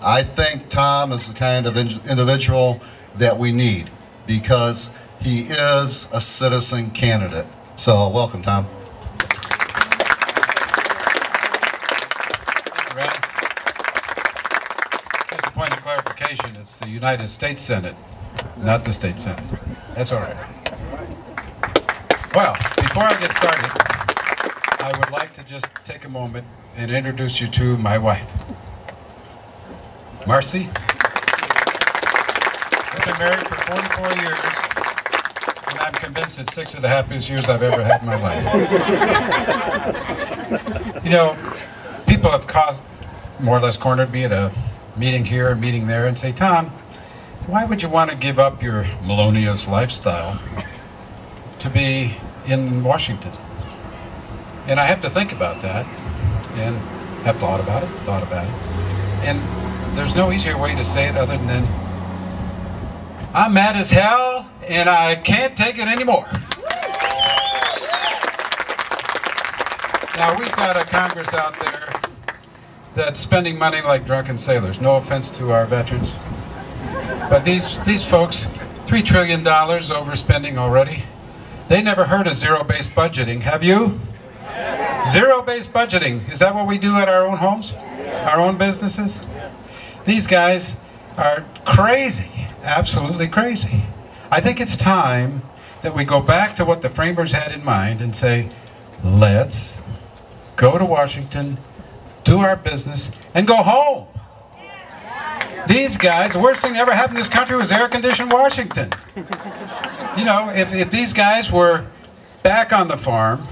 I think Tom is the kind of individual that we need because he is a citizen candidate. So welcome, Tom. Ready? Just a point of clarification, it's the United States Senate, not the State Senate. That's all right. Well, before I get started, I would like to just take a moment and introduce you to my wife, Marcy. We've been married for 44 years, and I'm convinced it's 6 of the happiest years I've ever had in my life. You know, people have more or less cornered me at a meeting here, a meeting there, and say, Tom, why would you want to give up your melodious lifestyle to be in Washington? And I have to think about that, and have thought about it, and there's no easier way to say it other than, I'm mad as hell, and I can't take it anymore. Now, we've got a Congress out there that's spending money like drunken sailors. No offense to our veterans. But these folks, $3 trillion overspending already. They never heard of zero-based budgeting. Have you? Yes. Zero-based budgeting. Is that what we do at our own homes? Yes. Our own businesses? Yes. These guys are crazy. Absolutely crazy. I think it's time that we go back to what the framers had in mind and say, let's go to Washington, do our business, and go home. These guys, the worst thing that ever happened in this country was air-conditioned Washington. You know, if these guys were back on the farm,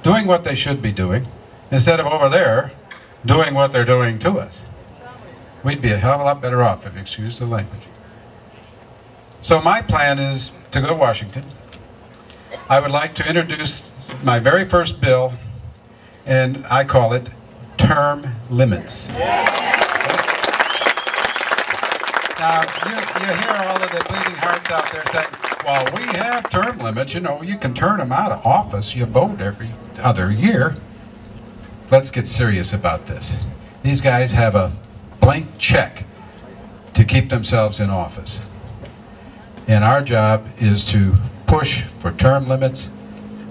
doing what they should be doing, instead of over there, doing what they're doing to us, we'd be a hell of a lot better off, if you excuse the language. So my plan is to go to Washington. I would like to introduce my very first bill, and I call it term limits. Now, you hear all of the bleeding hearts out there saying, well, we have term limits, you know, you can turn them out of office, you vote every other year. Let's get serious about this. These guys have a blank check to keep themselves in office. And our job is to push for term limits.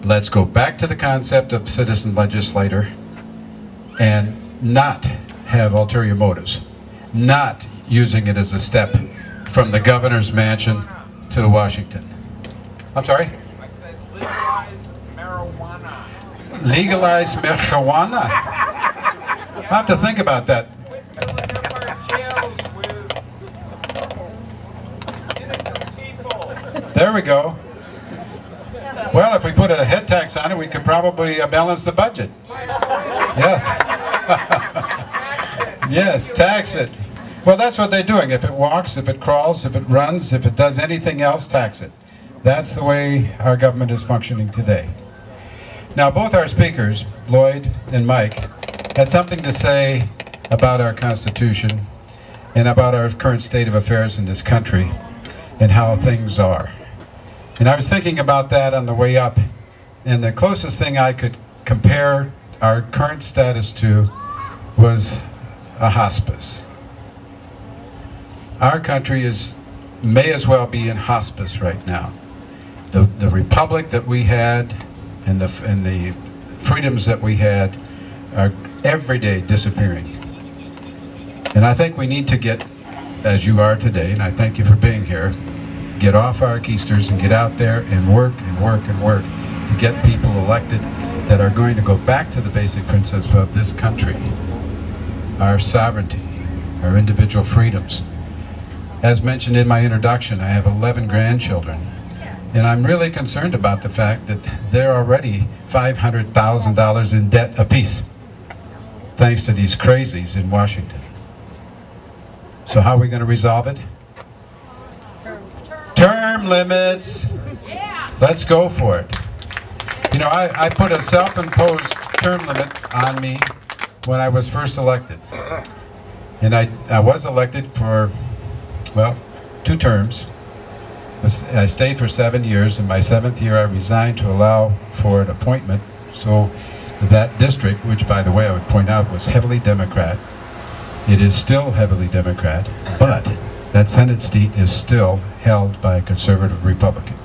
Let's go back to the concept of citizen legislator and not have ulterior motives. Not using it as a step from the governor's mansion to Washington. I'm sorry? I said legalize marijuana. Legalize marijuana? I'll have to think about that. Quit filling up our jails with innocent people. There we go. Well, if we put a head tax on it, we could probably balance the budget. Yes. Yes, tax it. Well, that's what they're doing. If it walks, if it crawls, if it runs, if it does anything else, tax it. That's the way our government is functioning today. Now, both our speakers, Lloyd and Mike, had something to say about our Constitution and about our current state of affairs in this country and how things are. And I was thinking about that on the way up, and the closest thing I could compare our current status to was a hospice. Our country may as well be in hospice right now. The republic that we had and the freedoms that we had are every day disappearing. And I think we need to get, as you are today, and I thank you for being here, get off our keisters and get out there and work and work and work to get people elected that are going to go back to the basic principles of this country, our sovereignty, our individual freedoms. As mentioned in my introduction, I have 11 grandchildren, and I'm really concerned about the fact that they're already $500,000 in debt apiece, thanks to these crazies in Washington. So how are we going to resolve it? Term limits. Let's go for it. You know, I put a self-imposed term limit on me when I was first elected. And I was elected for, well, 2 terms. I stayed for 7 years. In my 7th year, I resigned to allow for an appointment. So that district, which, by the way, I would point out was heavily Democrat, It is still heavily Democrat, but that Senate seat is still held by a conservative Republican.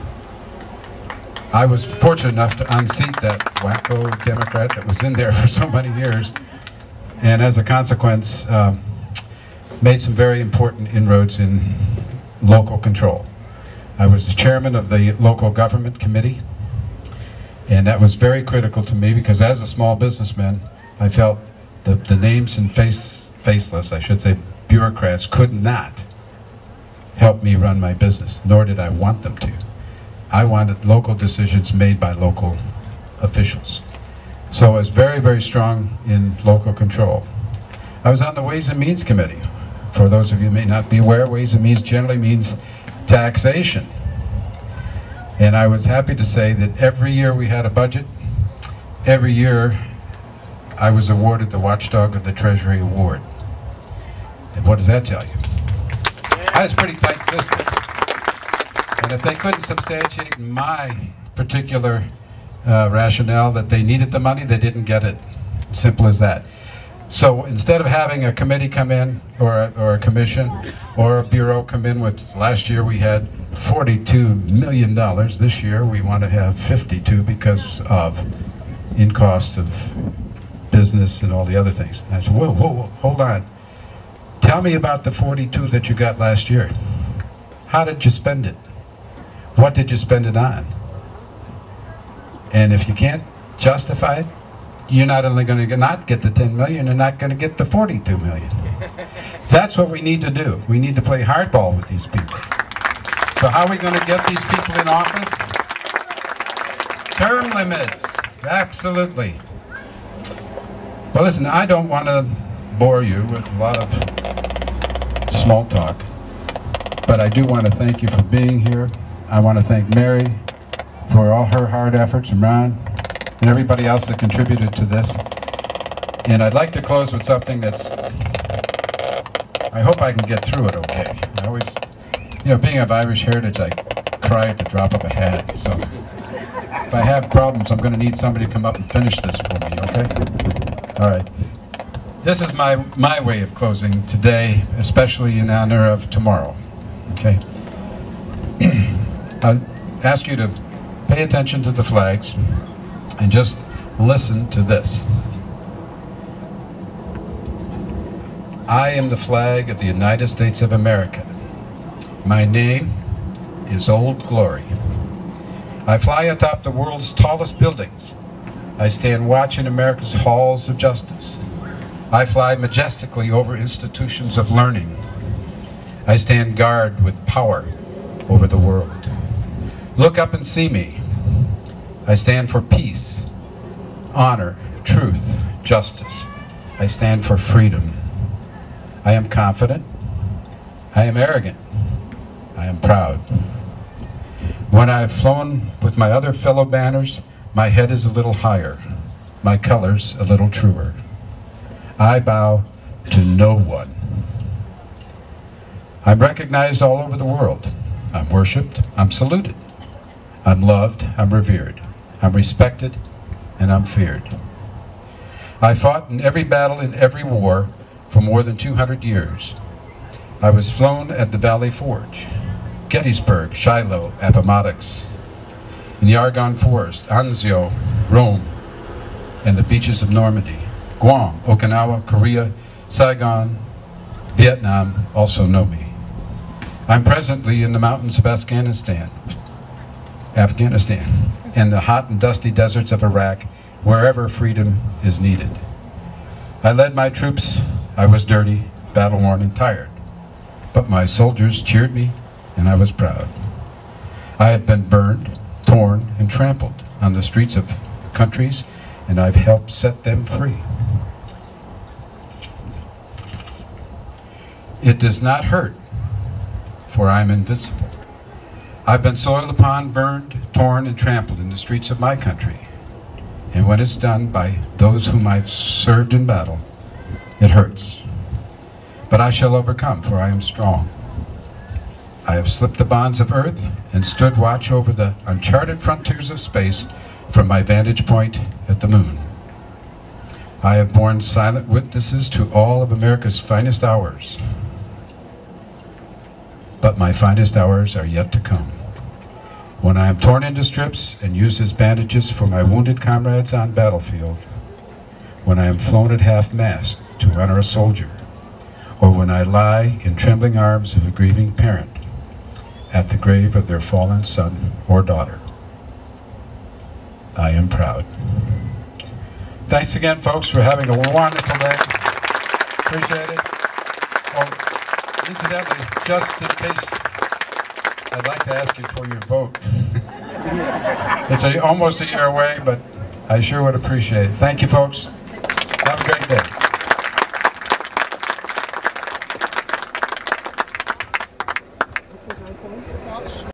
I was fortunate enough to unseat that wacko Democrat that was in there for so many years, and as a consequence, made some very important inroads in local control. I was the chairman of the local government committee, and that was very critical to me because as a small businessman, I felt the names and faceless, I should say, bureaucrats could not help me run my business, nor did I want them to. I wanted local decisions made by local officials. So I was very, very strong in local control. I was on the Ways and Means Committee. For those of you who may not be aware, Ways and Means generally means taxation. And I was happy to say that every year we had a budget. Every year I was awarded the Watchdog of the Treasury Award. And what does that tell you? I was pretty tight-fisted. And if they couldn't substantiate my particular rationale that they needed the money, they didn't get it. Simple as that. So instead of having a committee come in, or a commission, or a bureau come in with, last year we had $42 million. This year we want to have 52 because of in cost of business and all the other things. And I said, whoa, whoa, whoa, hold on. Tell me about the 42 that you got last year. How did you spend it? What did you spend it on? And if you can't justify it, you're not only going to not get the 10 million, you're not going to get the 42 million. That's what we need to do. We need to play hardball with these people. So how are we going to get these people in office? Term limits. Absolutely. Well, listen, I don't want to bore you with a lot of small talk, but I do want to thank you for being here. I want to thank Mary for all her hard efforts, and Ron, and everybody else that contributed to this. And I'd like to close with something that's, I hope I can get through it okay. I always, you know, being of Irish heritage, I cry at the drop of a hat. So if I have problems, I'm going to need somebody to come up and finish this for me, okay? All right. This is my way of closing today, especially in honor of tomorrow, okay? I'll ask you to pay attention to the flags and just listen to this. I am the flag of the United States of America. My name is Old Glory. I fly atop the world's tallest buildings. I stand watch in America's halls of justice. I fly majestically over institutions of learning. I stand guard with power over the world. Look up and see me. I stand for peace, honor, truth, justice. I stand for freedom. I am confident. I am arrogant. I am proud. When I have flown with my other fellow banners, my head is a little higher, my colors a little truer. I bow to no one. I'm recognized all over the world. I'm worshipped. I'm saluted. I'm loved. I'm revered. I'm respected, and I'm feared. I fought in every battle, in every war, for more than 200 years. I was flown at the Valley Forge, Gettysburg, Shiloh, Appomattox, in the Argonne Forest, Anzio, Rome, and the beaches of Normandy, Guam, Okinawa, Korea, Saigon, Vietnam also know me. I'm presently in the mountains of Afghanistan, and the hot and dusty deserts of Iraq, wherever freedom is needed. I led my troops. I was dirty, battle-worn, and tired, but my soldiers cheered me, and I was proud. I have been burned, torn, and trampled on the streets of countries, and I've helped set them free. It does not hurt, for I'm invincible. I've been soiled upon, burned, torn, and trampled in the streets of my country. And when it's done by those whom I've served in battle, it hurts. But I shall overcome, for I am strong. I have slipped the bonds of earth and stood watch over the uncharted frontiers of space from my vantage point at the moon. I have borne silent witnesses to all of America's finest hours. But my finest hours are yet to come. When I am torn into strips and used as bandages for my wounded comrades on battlefield, when I am flown at half-mast to honor a soldier, or when I lie in trembling arms of a grieving parent at the grave of their fallen son or daughter, I am proud. Thanks again, folks, for having a wonderful day. Appreciate it. Oh, incidentally, just in case, I'd like to ask you for your vote. It's almost a year away, but I sure would appreciate it. Thank you, folks. Have a great day.